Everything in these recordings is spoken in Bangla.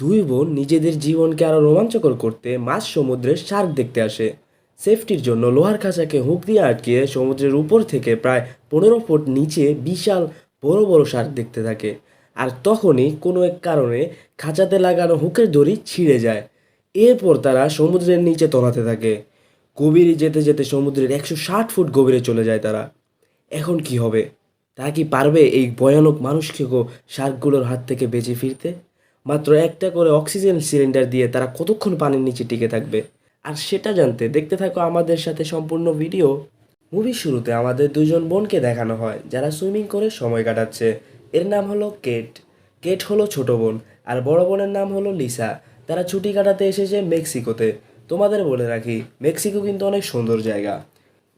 দুই বোন নিজেদের জীবনকে আরো রোমাঞ্চকর করতে মাঝ সমুদ্রের শার্ক দেখতে আসে। সেফটির জন্য লোহার খাঁচাকে হুক দিয়ে আটকিয়ে সমুদ্রের উপর থেকে প্রায় 15 ফুট নিচে বিশাল বড় বড় শার্ক দেখতে থাকে। আর তখনই কোনো এক কারণে খাঁচাতে লাগানো হুকের দড়ি ছিঁড়ে যায়। এরপর তারা সমুদ্রের নিচে তলাতে থাকে। গভীরে যেতে যেতে সমুদ্রের 160 ফুট গভীরে চলে যায় তারা। এখন কি হবে? তারা কি পারবে এই ভয়ানক মানুষকেও শার্কগুলোর হাত থেকে বেঁচে ফিরতে? মাত্র একটা করে অক্সিজেন সিলিন্ডার দিয়ে তারা কতক্ষণ পানির নিচে টিকে থাকবে? আর সেটা জানতে দেখতে থাকো আমাদের সাথে সম্পূর্ণ ভিডিও। মুভির শুরুতে আমাদের দুজন বোনকে দেখানো হয় যারা সুইমিং করে সময় কাটাচ্ছে। এর নাম হলো কেট। কেট হলো ছোট বোন, আর বড় বোনের নাম হলো লিসা। তারা ছুটি কাটাতে এসেছে মেক্সিকোতে। তোমাদের বলে রাখি, মেক্সিকো কিন্তু অনেক সুন্দর জায়গা।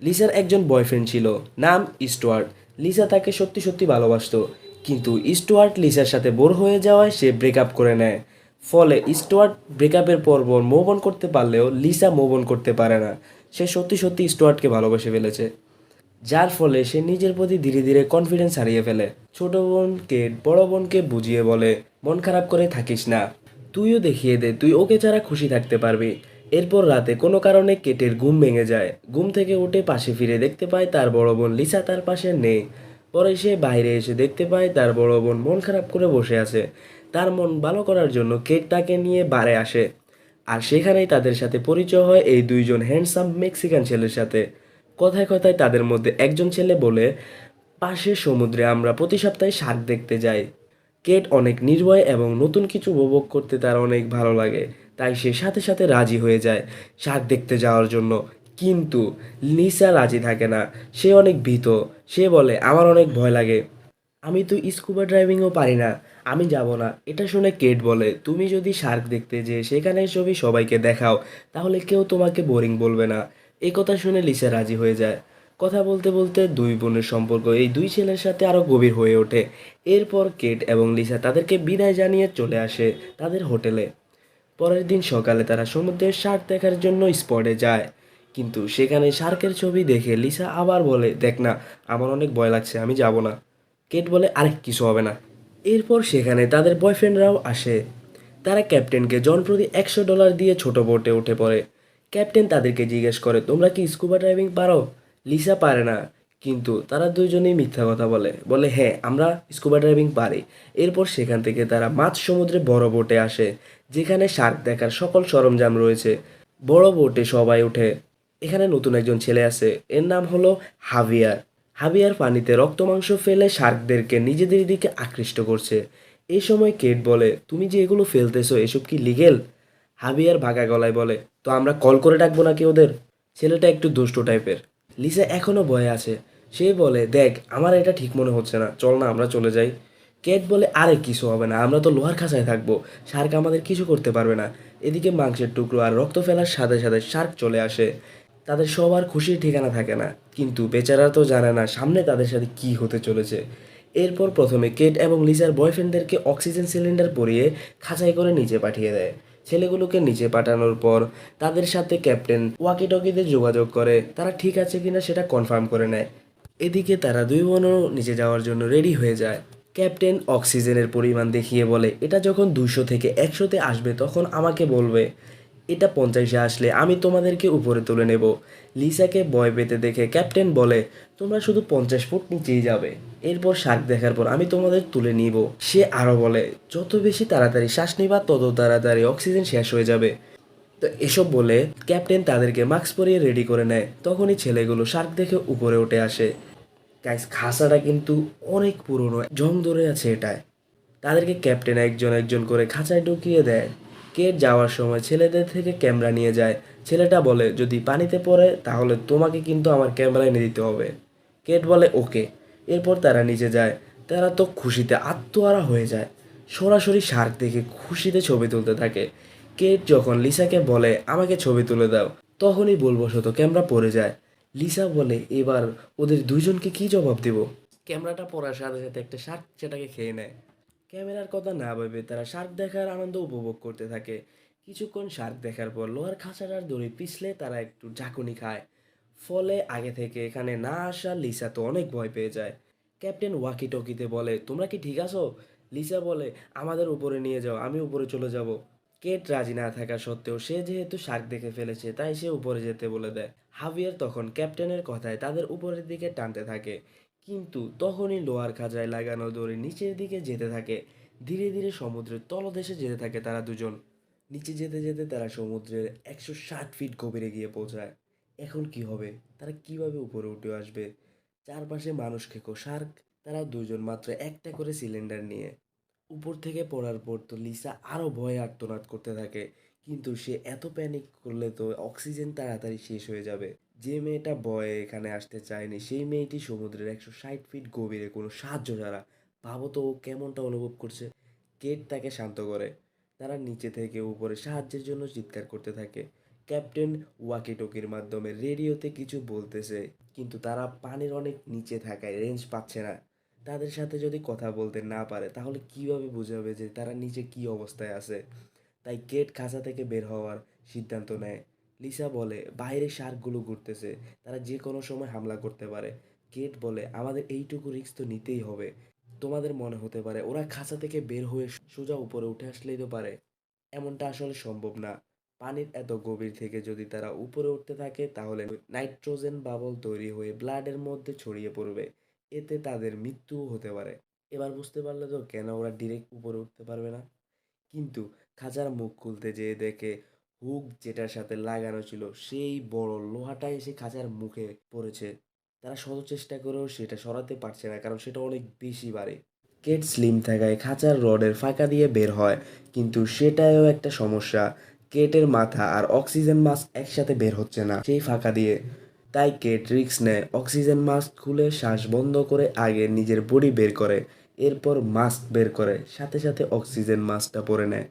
লিসার একজন বয়ফ্রেন্ড ছিল, নাম স্টুয়ার্ট। লিসা তাকে সত্যি সত্যি ভালোবাসতো, কিন্তু স্টুয়ার্ট লিসার সাথে বোর হয়ে যাওয়ায় সে ব্রেকআপ করে নেয়। ফলে স্টুয়ার্ট ব্রেকআপের পর মুভ অন করতে পারলেও লিসা মুভ অন করতে পারে না। সে সত্যি সত্যি স্টুয়ার্টকে ভালোবেসে ফেলেছে, যার ফলে সে নিজের প্রতি ধীরে ধীরে কনফিডেন্স হারিয়ে ফেলে। ছোট বোনকে বড় বোনকে বুঝিয়ে বলে, মন খারাপ করে থাকিস না, তুইও দেখিয়ে দে তুই ওকে ছাড়া খুশি থাকতে পারবি। এরপর রাতে কোনো কারণে কেটের ঘুম ভেঙে যায়। ঘুম থেকে উঠে পাশে ফিরে দেখতে পায় তার বড় বোন লিসা তার পাশে নেই। পরে সে বাইরে এসে দেখতে পায় তার বড় বোন মন খারাপ করে বসে আছে। তার মন ভালো করার জন্য কেট তাকে নিয়ে বারে আসে। আর সেখানেই তাদের সাথে পরিচয় হয় এই দুইজন হ্যান্ডসাম মেক্সিকান ছেলের সাথে। কথায় কথায় তাদের মধ্যে একজন ছেলে বলে, পাশের সমুদ্রে আমরা প্রতি সপ্তাহে শার্ক দেখতে যাই। কেট অনেক নির্ভয় এবং নতুন কিছু উপভোগ করতে তার অনেক ভালো লাগে, তাই সে সাথে সাথে রাজি হয়ে যায় শার্ক দেখতে যাওয়ার জন্য। কিন্তু লিসা রাজি থাকে না। সে অনেক ভীত। সে বলে, আমার অনেক ভয় লাগে, আমি তো স্কুবা ড্রাইভিংও পারি না, আমি যাব না। এটা শুনে কেট বলে, তুমি যদি শার্ক দেখতে যে সেখানে ছবি সবাইকে দেখাও, তাহলে কেউ তোমাকে বোরিং বলবে না। এই কথা শুনে লিসা রাজি হয়ে যায়। কথা বলতে বলতে দুই বোনের সম্পর্ক এই দুই ছেলের সাথে আরো গভীর হয়ে ওঠে। এরপর কেট এবং লিসা তাদেরকে বিদায় জানিয়ে চলে আসে তাদের হোটেলে। পরের দিন সকালে তারা সমুদ্রের শার্ক দেখার জন্য স্পটে যায়। কিন্তু সেখানে শার্কের ছবি দেখে লিসা আবার বলে, দেখ না, আমার অনেক ভয় লাগছে, আমি যাব না। কেট বলে, আরেক কিছু হবে না। এরপর সেখানে তাদের বয়ফ্রেন্ডরাও আসে। তারা ক্যাপ্টেনকে জনপ্রতি $100 দিয়ে ছোট বোটে উঠে পড়ে। ক্যাপ্টেন তাদেরকে জিজ্ঞেস করে, তোমরা কি স্কুবা ড্রাইভিং পারো? লিসা পারে না, কিন্তু তারা দুইজনেই মিথ্যা কথা বলে, বলে হ্যাঁ আমরা স্কুবা ড্রাইভিং পারি। এরপর সেখান থেকে তারা মাঝ সমুদ্রে বড় বোটে আসে, যেখানে শার্ক দেখার সকল সরঞ্জাম রয়েছে। বড় বোটে সবাই ওঠে। এখানে নতুন একজন ছেলে আছে, এর নাম হলো হাভিয়ার। হাভিয়ার পানিতে রক্ত মাংস ফেলে শার্কদেরকে নিজেদের দিকে আকৃষ্ট করছে। এই সময় কেট বলে, তুমি যে এগুলো ফেলতেছো এসব কি লিগেল? হাভিয়ার ভাগা গলায় বলে, তো আমরা কল করে ডাকবো নাকি ওদের? ছেলেটা একটু দুষ্ট টাইপের। লিসা এখনো ভয়ে আছে। সে বলে, দেখ আমার এটা ঠিক মনে হচ্ছে না, চল না আমরা চলে যাই। কেট বলে, আরে কিছু হবে না, আমরা তো লোহার খাঁচায় থাকবো, শার্ক আমাদের কিছু করতে পারবে না। এদিকে মাংসের টুকরো আর রক্ত ফেলার সাথে সাথে শার্ক চলে আসে। তাদের সবার খুশির ঠিকানা থাকে না, কিন্তু বেচারা তো জানে না সামনে তাদের সাথে কি হতে চলেছে। এরপর প্রথমে কেট এবং লিসার বয়ফ্রেন্ডদেরকে অক্সিজেন সিলিন্ডার পরিয়ে খাঁচাই করে নিচে পাঠিয়ে দেয়। ছেলেগুলোকে নিচে পাঠানোর পর তাদের সাথে ক্যাপ্টেন ওয়াকি টকিতে যোগাযোগ করে তারা ঠিক আছে কিনা সেটা কনফার্ম করে নেয়। এদিকে তারা দুই বোনও নিচে যাওয়ার জন্য রেডি হয়ে যায়। ক্যাপ্টেন অক্সিজেনের পরিমাণ দেখিয়ে বলে, এটা যখন 200 থেকে 100-তে আসবে তখন আমাকে বলবে, এটা 50-এ আসলে আমি তোমাদেরকে উপরে তুলে নেব। লিসাকে ভয় পেতে দেখে ক্যাপ্টেন বলে, তোমরা শুধু 50 ফুট নিচেই যাবে, এরপর শার্ক দেখার পর আমি তোমাদের তুলে নিব। সে আরও বলে, যত বেশি তাড়াতাড়ি শ্বাস নিবা তত তাড়াতাড়ি অক্সিজেন শেষ হয়ে যাবে। তো এসব বলে ক্যাপ্টেন তাদেরকে মাস্ক পরিয়ে রেডি করে নেয়। তখনই ছেলেগুলো শার্ক দেখে উপরে উঠে আসে। গাইস, খাঁচাটা কিন্তু অনেক পুরনো, জং ধরে আছে এটায়। তাদেরকে ক্যাপ্টেন একজন একজন করে খাঁচায় ঢুকিয়ে দেয়। কেট যাওয়ার সময় ছেলেদের থেকে ক্যামেরা নিয়ে যায়। ছেলেটা বলে, যদি পানিতে পড়ে তাহলে তোমাকে কিন্তু আমার ক্যামেরা এনে দিতে হবে। কেট বলে ওকে। এরপর তারা নিচে যায়। তারা তো খুশিতে আত্মহারা হয়ে যায়। সরাসরি শার্ক দেখে খুশিতে ছবি তুলতে থাকে। কেট যখন লিসাকে বলে আমাকে ছবি তুলে দাও, তখনই ভুলবশত ক্যামেরা পড়ে যায়। লিসা বলে, এবার ওদের দুইজনকে কি জবাব দেব? ক্যামেরাটা পড়ার সাথে সাথে একটা শার্ক সেটাকে খেয়ে নেয়। ক্যামেরার কথা না ভেবে তারা শার্ক দেখার আনন্দ উপভোগ করতে থাকে। কিছুক্ষণ শার্ক দেখার পর লোহার খাঁচাটার দড়ি পিছলে তারা একটু ঝাঁকুনি খায়। ফলে আগে থেকে এখানে না আসা লিসা তো অনেক ভয় পেয়ে যায়। ক্যাপ্টেন ওয়াকি টকিতে বলে, তোমরা কি ঠিক আছো? লিসা বলে, আমাদের উপরে নিয়ে যাও, আমি উপরে চলে যাব। কেট রাজি না থাকা সত্ত্বেও সে যেহেতু শার্ক দেখে ফেলেছে তাই সে উপরে যেতে বলে দেয়। হাভিয়ার তখন ক্যাপ্টেনের কথায় তাদের উপরের দিকে টানতে থাকে, কিন্তু তখনই লোহার খাঁচায় লাগানো দড়ি নিচের দিকে যেতে থাকে। ধীরে ধীরে সমুদ্রের তলদেশে যেতে থাকে তারা দুজন। নিচে যেতে যেতে তারা সমুদ্রের 160 ফিট গভীরে গিয়ে পৌঁছায়। এখন কি হবে? তারা কিভাবে উপরে উঠে আসবে? চারপাশে মানুষ খেকো শার্ক। তারা দুজন মাত্র একটা করে সিলিন্ডার নিয়ে উপর থেকে পড়ার পর তো লিসা আরো ভয়ে আর্তনাদ করতে থাকে, কিন্তু সে এত প্যানিক করলে তো অক্সিজেন তাড়াতাড়ি শেষ হয়ে যাবে। যে মেয়েটা ভয়ে এখানে আসতে চায়নি সেই মেয়েটি সমুদ্রের 160 ফিট গভীরে কোনো সাহায্য ছাড়া, ভাবো তো ও কেমনটা অনুভব করছে। কেট তাকে শান্ত করে। তারা নিচে থেকে উপরে সাহায্যের জন্য চিৎকার করতে থাকে। ক্যাপ্টেন ওয়াকিটকির মাধ্যমে রেডিওতে কিছু বলতেছে, কিন্তু তারা পানির অনেক নিচে থাকায় রেঞ্জ পাচ্ছে না। তাদের সাথে যদি কথা বলতে না পারে তাহলে কিভাবে বোঝাবে যে তারা নিচে কি অবস্থায় আছে। তাই কেট খাঁচা থেকে বের হওয়ার সিদ্ধান্ত নেয়। লিসা বলে, বাইরে শার্কগুলো ঘুরতেছে, তারা যে কোনো সময় হামলা করতে পারে। কেট বলে, আমাদের এইটুকু রিস্ক তো নিতেই হবে। তোমাদের মনে হতে পারে ওরা খাঁচা থেকে বের হয়ে সোজা উপরে উঠে আসলেই তো পারে, এমনটা আসলে সম্ভব না। পানির এত গভীর থেকে যদি তারা উপরে উঠতে থাকে তাহলে নাইট্রোজেন বাবল তৈরি হয়ে ব্লাডের মধ্যে ছড়িয়ে পড়বে, এতে তাদের মৃত্যুও হতে পারে। এবার বুঝতে পারলে তো কেন ওরা ডিরেক্ট উপরে উঠতে পারবে না। কিন্তু খাঁচার মুখ খুলতে যেয়ে দেখে হুক যেটার সাথে লাগানো ছিল সেই বড় লোহাটা এসে খাঁচার মুখে পড়েছে। তারা শত চেষ্টা করেও সেটা সরাতে পারছে না, কারণ সেটা অনেক বেশি বাড়ে। কেট স্লিম থাকায় খাঁচার রডের ফাঁকা দিয়ে বের হয়, কিন্তু সেটাও একটা সমস্যা। কেটের মাথা আর অক্সিজেন মাস্ক একসাথে বের হচ্ছে না সেই ফাঁকা দিয়ে। তাই কেট রিস্ক নেয়, অক্সিজেন মাস্ক খুলে শ্বাস বন্ধ করে আগে নিজের বডি বের করে, এরপর মাস্ক বের করে সাথে সাথে অক্সিজেন মাস্কটা পরে নেয়।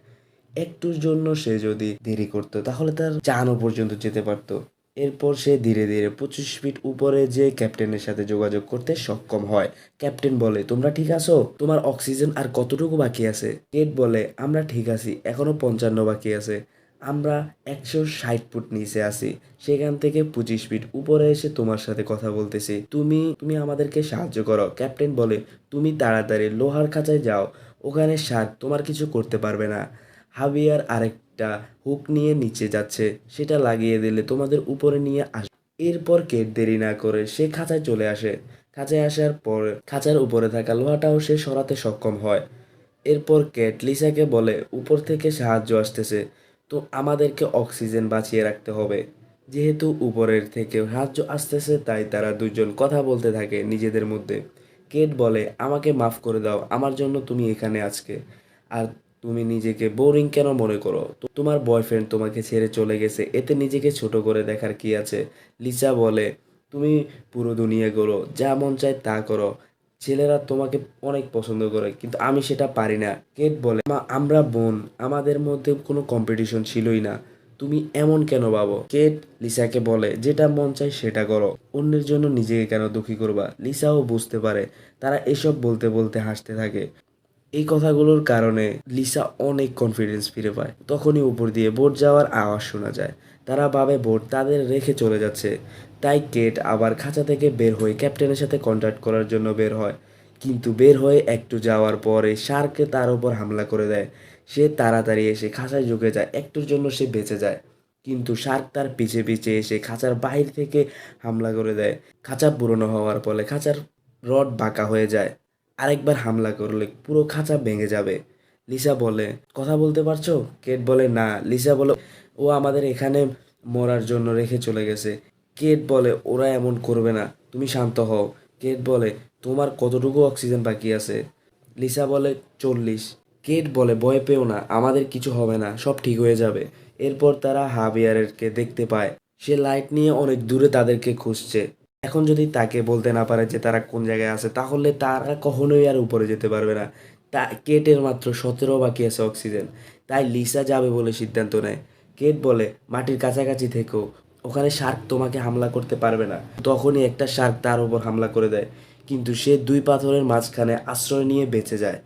একটুর জন্য সে যদি দেরি করতো তাহলে তার জানও পর্যন্ত যেতে পারতো। এরপর সে ধীরে ধীরে 25 ফিট উপরে যে ক্যাপ্টেনের সাথে যোগাযোগ করতে সক্ষম হয়। ক্যাপ্টেন বলে, তোমরা ঠিক আছো? তোমার অক্সিজেন আর কতটুকু বাকি আছে? কেট বলে, আমরা ঠিক আছি, এখনো 55 বাকি আছে। আমরা 160 ফুট নিচে আছি, সেখান থেকে 25 ফিট উপরে এসে তোমার সাথে কথা বলতেছি। তুমি তুমি আমাদেরকে সাহায্য করো। ক্যাপ্টেন বলে, তুমি তাড়াতাড়ি লোহার খাঁচায় যাও, ওখানে শার্ক তোমার কিছু করতে পারবে না। হাভিয়ার আরেকটা হুক নিয়ে নিচে যাচ্ছে, সেটা লাগিয়ে দিলে তোমাদের উপরে নিয়ে আস। এরপর কেট দেরি না করে সে খাঁচায় চলে আসে। খাঁচায় আসার পর খাঁচার উপরে থাকা লোহাটাও সে সরাতে সক্ষম হয়। এরপর কেট লিসাকে বলে, উপর থেকে সাহায্য আসতেছে, তো আমাদেরকে অক্সিজেন বাঁচিয়ে রাখতে হবে। যেহেতু উপরের থেকে সাহায্য আসতেছে তাই তারা দুজন কথা বলতে থাকে নিজেদের মধ্যে। কেট বলে, আমাকে মাফ করে দাও, আমার জন্য তুমি এখানে আজকে। আর তুমি নিজেকে বোরিং কেন মনে করো? তোমার বয়ফ্রেন্ড তোমাকে ছেড়ে চলে গেছে, এতে নিজেকে ছোট করে দেখার কি আছে? লিসা বলে, তুমি পুরো দুনিয়া করো, যা মন চায় তা করো, ছেলেরা তোমাকে অনেক পছন্দ করে, কিন্তু আমি সেটা পারি না। কেট বলে, আমরা বোন, আমাদের মধ্যে কোনো কম্পিটিশন ছিলই না, তুমি এমন কেন ভাবো? কেট লিসাকে বলে, যেটা মন চায় সেটা করো, অন্যের জন্য নিজেকে কেন দুঃখী করবা? লিসাও বুঝতে পারে। তারা এসব বলতে বলতে হাসতে থাকে। এই কথাগুলোর কারণে লিসা অনেক কনফিডেন্স ফিরে পায়। তখনই উপর দিয়ে বোট যাওয়ার আওয়াজ শোনা যায়। তারা ভাবে বোট তাদের রেখে চলে যাচ্ছে। তাই কেট আবার খাঁচা থেকে বের হয়ে ক্যাপ্টেনের সাথে কন্ট্যাক্ট করার জন্য বের হয়। কিন্তু বের হয়ে একটু যাওয়ার পরে শার্কে তার উপর হামলা করে দেয়। সে তাড়াতাড়ি এসে খাঁচায় ঢুকে যায়, একটুর জন্য সে বেঁচে যায়। কিন্তু শার্ক তার পিছে পিছে এসে খাঁচার বাইরে থেকে হামলা করে দেয়। খাঁচা পুরনো হওয়ার ফলে খাঁচার রড বাঁকা হয়ে যায়। আরেকবার হামলা করলে পুরো খাঁচা ভেঙে যাবে। লিসা বলে, কথা বলতে পারছো? কেট বলে, না। লিসা বলে, ও আমাদের এখানে মরার জন্য রেখে চলে গেছে। কেট বলে, ওরা এমন করবে না, তুমি শান্ত হও। কেট বলে, তোমার কতটুকু অক্সিজেন বাকি আছে? লিসা বলে, 40। কেট বলে, ভয় পেও না, আমাদের কিছু হবে না, সব ঠিক হয়ে যাবে। এরপর তারা হাভিয়ারকে দেখতে পায়। সে লাইট নিয়ে অনেক দূরে তাদেরকে খুঁজছে। এখন যদি তাকে বলতে না পারে যে তারা কোন জায়গায় আছে তাহলে তারা কখনোই আর উপরে যেতে পারবে না। তা কেটের মাত্র 17 বাকি আছে অক্সিজেন। তাই লিসা যাবে বলে সিদ্ধান্ত নেয়। কেট বলে, মাটির কাছাকাছি থেকো, ওখানে শার্ক তোমাকে হামলা করতে পারবে না। তখনই একটা শার্ক তার উপর হামলা করে দেয়, কিন্তু সে দুই পাথরের মাঝখানে আশ্রয় নিয়ে বেঁচে যায়।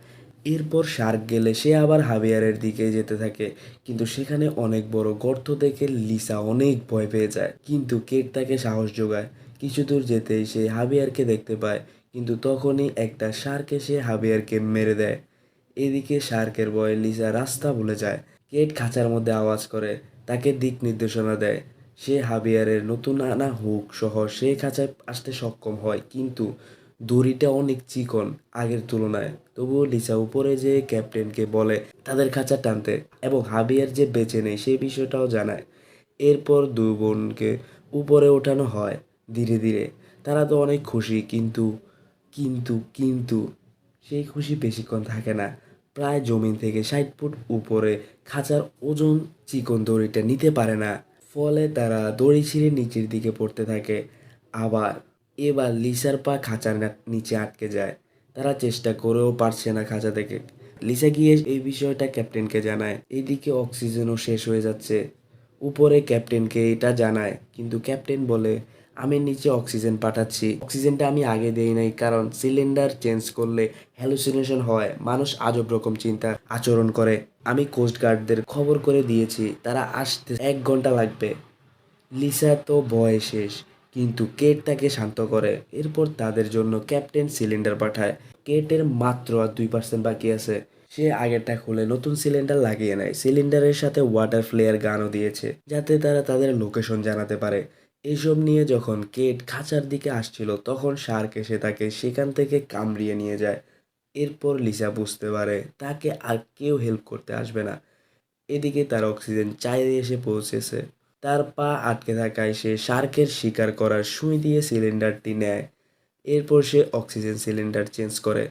এরপর শার্ক গেলে সে আবার হাভিয়ারের দিকে যেতে থাকে, কিন্তু সেখানে অনেক বড় গর্ত দেখে লিসা অনেক ভয় পেয়ে যায়। কিন্তু কেট তাকে সাহস যোগায়। কিছু দূর যেতেই সে হাভিয়ারকে দেখতে পায়, কিন্তু তখনই একটা শার্ক এসে হাভিয়ারকে মেরে দেয়। এদিকে শার্কের ভয়ে লিসা রাস্তা ভুলে যায়। কেট খাঁচার মধ্যে আওয়াজ করে, তাকে দিক নির্দেশনা দেয়। সে হাবিয়ারের নতুন আনা হুক সহ সে খাঁচায় আসতে সক্ষম হয়, কিন্তু দড়িটা অনেক চিকন আগের তুলনায়। তবুও লিসা উপরে যেয়ে ক্যাপ্টেনকে বলে তাদের খাঁচা টানতে, এবং হাবিয়ার যে বেঁচে নেই সেই বিষয়টাও জানায়। এরপর দুই বোনকে উপরে ওঠানো হয় ধীরে ধীরে। তারা তো অনেক খুশি, কিন্তু সেই খুশি বেশিক্ষণ থাকে না। প্রায় জমিন থেকে 60 ফুট উপরে খাঁচার ওজন চিকন দড়িটা নিতে পারে না। ফলে তারা দড়ি ছিঁড়ে নিচের দিকে পড়তে থাকে। আবার এবার লিসার পা খাঁচার নিচে আটকে যায়। তারা চেষ্টা করেও পারছে না খাঁচা থেকে। লিসা গিয়ে এই বিষয়টা ক্যাপ্টেনকে জানায়। এইদিকে অক্সিজেনও শেষ হয়ে যাচ্ছে। উপরে ক্যাপ্টেনকে এটা জানায়, কিন্তু ক্যাপ্টেন বলে আমি নিচে অক্সিজেন পাঠাচ্ছি। অক্সিজেনটা আমি আগে দেই নাই, কারণ সিলিন্ডার চেঞ্জ করলে হ্যালুসিনেশন হয়, মানুষ আজব রকম চিন্তা আচরণ করে। আমি কোস্টগার্ডদের খবর করে দিয়েছি, তারা আসতে 1 ঘন্টা লাগবে। লিসা তো ভয়ে শেষ, কিন্তু কেট তাকে শান্ত করে। এরপর তাদের জন্য ক্যাপ্টেন সিলিন্ডার পাঠায়। কেটের মাত্র আর 2% বাকি আছে। সে আগেরটা খুলে নতুন সিলিন্ডার লাগিয়ে নেয়। সিলিন্ডারের সাথে ওয়াটার ফ্লেয়ার গানও দিয়েছে, যাতে তারা তাদের লোকেশন জানাতে পারে। এইসব নিয়ে যখন কেট খাঁচার দিকে আসছিল, তখন শার্ক এসে তাকে সেখান থেকে কামড়িয়ে নিয়ে যায়। এরপর লিসা বুঝতে পারে তাকে আর কেউ হেল্প করতে আসবে না। এদিকে তার অক্সিজেন চাইলে এসে পৌঁছেছে। তার পা আটকে থাকায় সে শার্কের শিকার করার সুই দিয়ে সিলিন্ডারটি নেয়। এরপর সে অক্সিজেন সিলিন্ডার চেঞ্জ করে।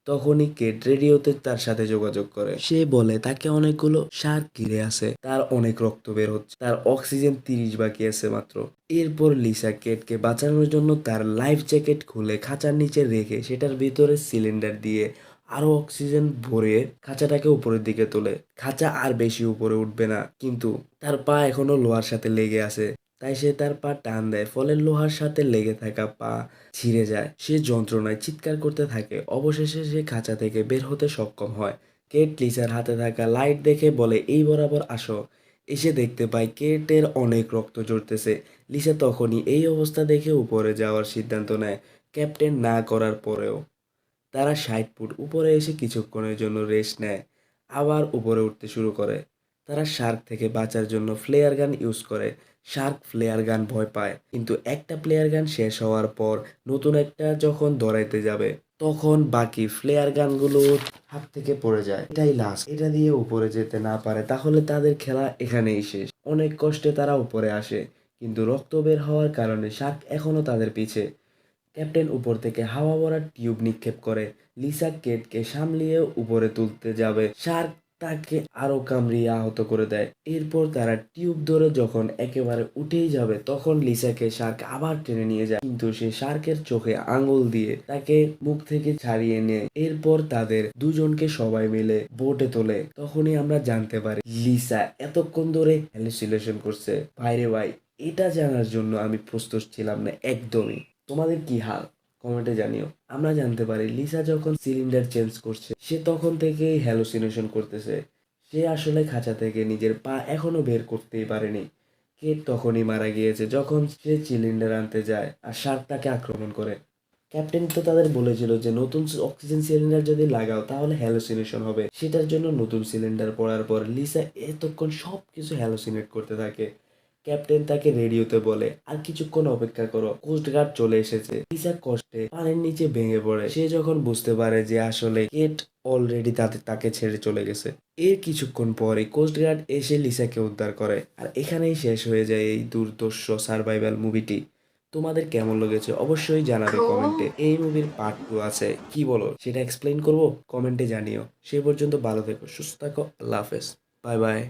তখনই কেট রেডিওতে তার সাথে যোগাযোগ করে। সে বলে তাকে অনেকগুলো শার্ক ঘিরে আছে, তার অনেক রক্ত বের হচ্ছে, তার অক্সিজেন 30 বাকি আছে মাত্র। এরপর লিসা কেটকে বাঁচানোর জন্য তার লাইফ জ্যাকেট খুলে খাঁচার নিচে রেখে সেটার ভিতরে সিলিন্ডার দিয়ে আরো অক্সিজেন ভরে খাঁচাটাকে উপরের দিকে তোলে। খাঁচা আর বেশি উপরে উঠবে না, কিন্তু তার পা এখনো লোহার সাথে লেগে আছে। তাই সে তার পা টান দেয়, ফলে লোহার সাথে লেগে থাকা পা ছিঁড়ে যায়। সে যন্ত্রণায় চিৎকার করতে থাকে। অবশেষে সে খাঁচা থেকে বের হতে সক্ষম হয়। কেট লিসার হাতে থাকা লাইট দেখে বলে এই বরাবর আসো। এসে দেখতে পায় কেটের অনেক রক্ত ঝরতেছে। লিসা তখনই এই অবস্থা দেখে উপরে যাওয়ার সিদ্ধান্ত নেয়, ক্যাপ্টেন না করার পরেও। তারা 60 ফুট উপরে এসে কিছুক্ষণের জন্য রেস্ট নেয়, আবার উপরে উঠতে শুরু করে। তারা শার্ক থেকে বাঁচার জন্য ফ্লেয়ার গান ইউজ করে। শার্ক ফ্লেয়ার গান ভয় পায়, কিন্তু একটা ফ্লেয়ার গান শেষ হওয়ার পর নতুন একটা যখন দৌড়াইতে যাবে, তখন বাকি ফ্লেয়ার গানগুলো হাত থেকে পড়ে যায়। এটাই লাস্ট, এটা দিয়ে উপরে যেতে না পারে তাহলে তাদের খেলা এখানেই শেষ। অনেক কষ্টে তারা উপরে আসে, কিন্তু রক্ত বের হওয়ার কারণে শার্ক এখনো তাদের পিছে। ক্যাপ্টেন উপর থেকে হাওয়া ভরা টিউব নিক্ষেপ করে। লিসা কেটকে সামলিয়ে উপরে তুলতে যাবে, শার্ক তাকে আরো কামড়িয়ে আহত করে দেয়। এরপর তারা টিউব ধরে যখন একেবারে উঠেই যাবে, তখন লিসাকে শার্ক আবার টেনে নিয়ে যায়, কিন্তু সে শার্কের চোখে আঙুল দিয়ে তাকে মুখ থেকে ছাড়িয়ে নেয়। এরপর তাদের দুজনকে সবাই মিলে বোটে তোলে। তখনই আমরা জানতে পারি লিসা এতক্ষণ ধরে হ্যালুসিনেশন করছে। ভাইরে ভাই, এটা জানার জন্য আমি প্রস্তুত ছিলাম না একদমই। তোমাদের কি হাল কমেন্টে জানিও। আমরা জানতে পারি লিসা যখন সিলিন্ডার চেঞ্জ করছে, সে তখন থেকেই হ্যালুসিনেশন করতেছে। সে আসলে খাঁচা থেকে নিজের পা এখনো বের করতেই পারেনি। কেট তখনই মারা গিয়েছে যখন সে সিলিন্ডার আনতে যায় আর শার্ক তাকে আক্রমণ করে। ক্যাপ্টেন তো তাদের বলেছিল যে নতুন অক্সিজেন সিলিন্ডার যদি লাগাও তাহলে হ্যালুসিনেশন হবে। সেটার জন্য নতুন সিলিন্ডার পড়ার পর লিসা এতক্ষণ সবকিছু হ্যালুসিনেট করতে থাকে। ক্যাপ্টেন তাকে রেডিওতে বলে আর কিছুক্ষণ অপেক্ষা করো, কোস্ট গার্ড চলে এসেছে। লিসা কষ্টে পানির নিচে ভেঙে পড়ে। সে যখন বুঝতে পারে যে আসলে কেট অলরেডি তাকে ছেড়ে চলে গেছে। এর কিছুক্ষণ পরে কোস্ট গার্ড এসে লিসাকে উদ্ধার করে। আর এখানেই শেষ হয়ে যায় এই দুর্ধর্ষ সার্ভাইভাল মুভিটি। তোমাদের কেমন লেগেছে অবশ্যই জানাবে কমেন্টে। এই মুভির পার্ট 2 আছে, কি বলো সেটা এক্সপ্লেইন করব, কমেন্টে জানিও। সে পর্যন্ত ভালো থেকো, সুস্থ থাকো, আল্লাহ হাফেজ, বাই বাই।